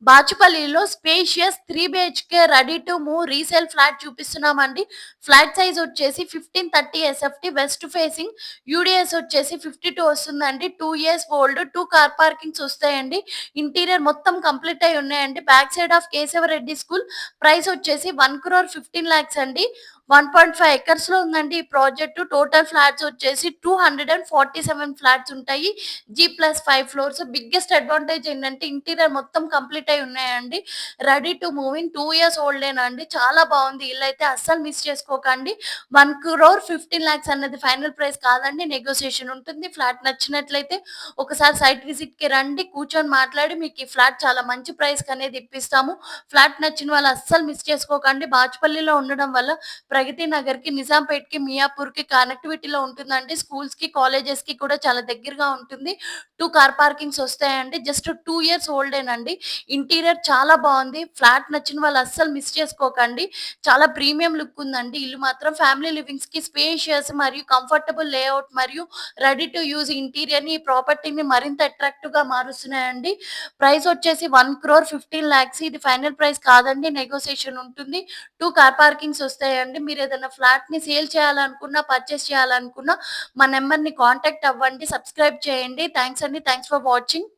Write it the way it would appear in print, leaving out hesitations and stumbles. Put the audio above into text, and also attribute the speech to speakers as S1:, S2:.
S1: బాచుపల్లిలో spacious 3 BHK ready to move resale flat చూపిస్తున్నామండి. Flat size వచ్చేసి 1530 SFT west facing. UDS వచ్చేసి 52 వస్తుందండి. 2 years old. 2 car parkings వస్తాయండి. Interior మొత్తం కంప్లీట్ అయ్యి ఉన్నాయండి. Back side of Keshava Reddy school. Price వచ్చేసి 1,15,00,000 అండి. 1.5 ఎకర్స్‌లో ఉందండి ఈ ప్రాజెక్టు. టోటల్ ఫ్లాట్స్ వచ్చేసి 247 ఫ్లాట్స్ ఉంటాయి. G+5 floors. బిగ్గెస్ట్ అడ్వాంటేజ్ ఏంటంటే ఇంటీరియర్ మొత్తం కంప్లీట్ అయ్యి ఉన్నాయండి. Ready to move in 2 years ఓల్డేనా అండి. చాలా బావుంది ఇల్లయితే అస్సలు మిస్ చేసుకోకండి. 1,15,00,000 అన్నది ఫైనల్ ప్రైస్ కాదండి. నెగోషియేషన్ ఉంటుంది. ఫ్లాట్ నచ్చినట్లయితే ఒకసారి సైట్ విజిట్‌కి రండి. కూర్చొని మాట్లాడి మీకు ఈ ఫ్లాట్ చాలా మంచి ప్రైస్‌కనేది ఇప్పిస్తాము. ఫ్లాట్ నచ్చిన వాళ్ళు అస్సలు మిస్ చేసుకోకండి. బాచుపల్లిలో ఉండడం వల్ల ప్రగతి నగర్‌కి, నిజాంపేట్‌కి, మియాపూర్‌కి కనెక్టివిటీలో ఉంటుందండి. స్కూల్స్‌కి, కాలేజెస్‌కి కూడా చాలా దగ్గరగా ఉంటుంది. 2 కార్ పార్కింగ్స్ వస్తాయండి. జస్ట్ 2 ఇయర్స్ ఓల్డేనండి. ఇంటీరియర్ చాలా బావుంది. ఫ్లాట్ నచ్చిన వాళ్ళు అస్సలు మిస్ చేసుకోకండి. చాలా ప్రీమియం లుక్ ఉందండి. ఇల్లు మాత్రం ఫ్యామిలీ లివింగ్స్‌కి స్పేషియస్ మరియు కంఫర్టబుల్ లేఔట్ మరియు రెడీ టు యూజ్ ఇంటీరియర్‌ని ఈ ప్రాపర్టీని మరింత అట్రాక్టివ్‌గా మారుస్తున్నాయండి. ప్రైస్ వచ్చేసి 1,15,00,000 ఇది ఫైనల్ ప్రైస్ కాదండి. నెగోషియేషన్ ఉంటుంది. 2 కార్ పార్కింగ్స్ వస్తాయండి. మీరేదైనా ఫ్లాట్‌ని సేల్ చేయాలనుకున్నా, పర్చేస్ చేయాలనుకున్నా మా నంబర్‌ని కాంటాక్ట్ అవ్వండి. సబ్స్క్రైబ్ చేయండి. థాంక్స్ అండి. Thanks for watching.